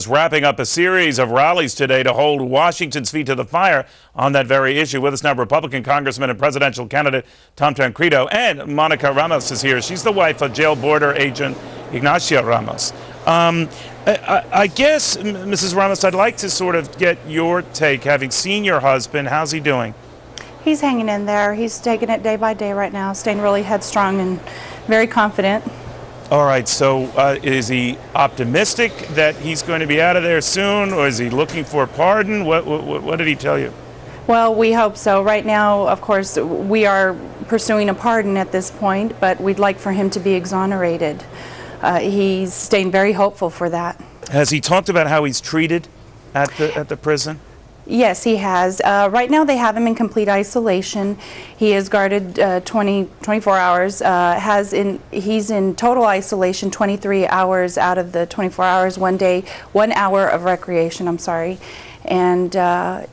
wrapping up a series of rallies today to hold Washington's feet to the fire on that very issue. With us now, Republican Congressman and presidential candidate Tom Tancredo, and Monica Ramos is here. She's the wife of jail border agent Ignacio Ramos. I guess, Mrs. Ramos, I'd like to sort of get your take, having seen your husband. How's he doing? He's hanging in there. He's taking it day by day right now, staying really headstrong and very confident. All right, so is he optimistic that he's going to be out of there soon, or is he looking for a pardon? What did he tell you? Well, we hope so. Right now, of course, we are pursuing a pardon at this point, but we'd like for him to be exonerated. He's staying very hopeful for that. Has he talked about how he's treated at the prison? Yes, he has. Right now they have him in complete isolation. He is guarded 24 hours. He's in total isolation 23 hours out of the 24 hours, 1 day, 1 hour of recreation, I'm sorry. And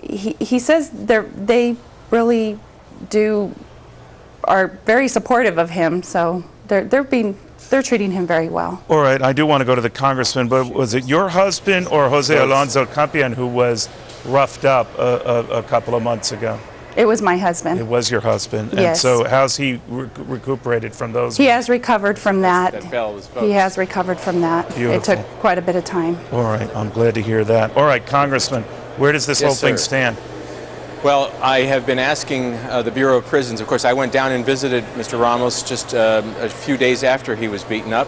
he says they really are very supportive of him, so they're treating him very well. All right, I do want to go to the congressman, but was it your husband or Jose Alonso Campion who was roughed up a couple of months ago? It was my husband. It was your husband. Yes. And so how's he recuperated from those? He has recovered from that. That bell was He has recovered from that. Beautiful. It took quite a bit of time. All right, I'm glad to hear that. All right, Congressman, where does this whole thing stand? Well, I have been asking the Bureau of Prisons. Of course, I went down and visited Mr. Ramos just a few days after he was beaten up.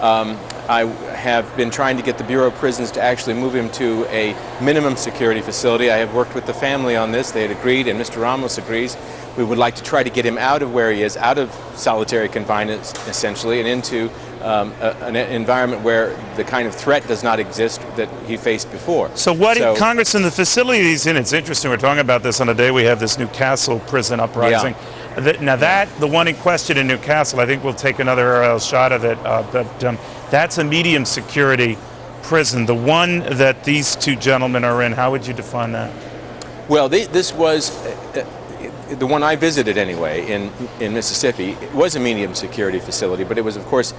I have been trying to get the Bureau of Prisons to actually move him to a minimum security facility. I have worked with the family on this. They had agreed, and Mr. Ramos agrees. We would like to try to get him out of where he is, out of solitary confinement, essentially, and into an environment where the kind of threat does not exist that he faced before. So Congressman, the facility he's in, it's interesting. We're talking about this on the day we have this Newcastle prison uprising. Yeah. Now the one in question in Newcastle, I think we'll take another shot of it, but that's a medium security prison. The one that these two gentlemen are in, how would you define that? Well, this was the one I visited anyway in Mississippi. It was a medium security facility, but it was, of course,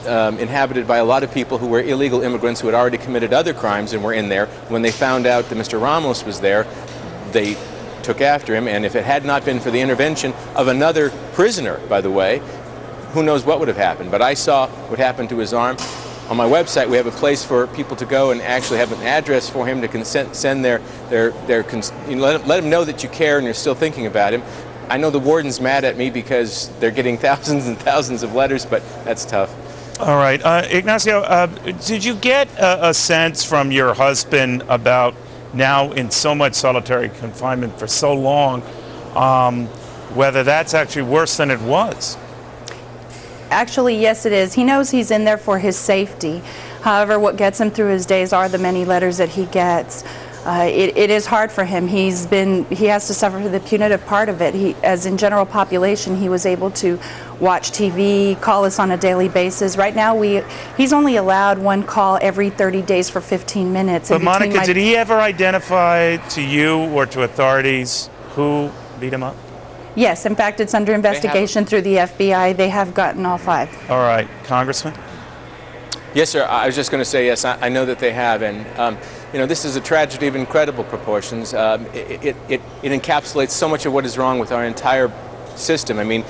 inhabited by a lot of people who were illegal immigrants who had already committed other crimes and were in there. When they found out that Mr. Ramos was there, they took after him, and if it had not been for the intervention of another prisoner, by the way, who knows what would have happened. But I saw what happened to his arm. On my website, we have a place for people to go and actually have an address for him to send let him know that you care and you're still thinking about him. I know the warden's mad at me because they're getting thousands and thousands of letters, but that's tough. All right. Ignacio, did you get a sense from your husband about, now in so much solitary confinement for so long, whether that's actually worse than it was? Actually, yes, it is. He knows he's in there for his safety. However, what gets him through his days are the many letters that he gets. It is hard for him. He has to suffer the punitive part of it. As in general population, he was able to watch TV, call us on a daily basis. Right now, he's only allowed one call every 30 days for 15 minutes. But Monica, did he ever identify to you or to authorities who beat him up? Yes, in fact, it's under investigation through the FBI. They have gotten all 5. All right, Congressman? Yes, sir. I was just going to say yes. I know that they have, and this is a tragedy of incredible proportions. It encapsulates so much of what is wrong with our entire system. I mean,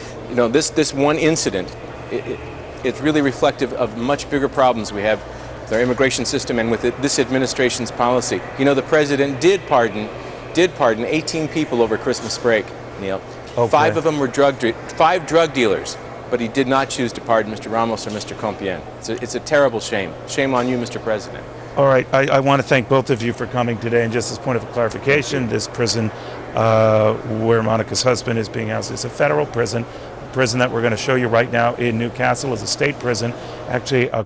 this one incident, it's really reflective of much bigger problems we have with our immigration system and with this administration's policy. The president did pardon 18 people over Christmas break, Neil. Okay. 5 of them were 5 drug dealers, but he did not choose to pardon Mr. Ramos or Mr. Campion. It's a terrible shame. Shame on you, Mr. President. All right, I want to thank both of you for coming today. And just as a point of clarification, this prison where Monica's husband is being housed is a federal prison. The prison that we're going to show you right now in Newcastle is a state prison, actually a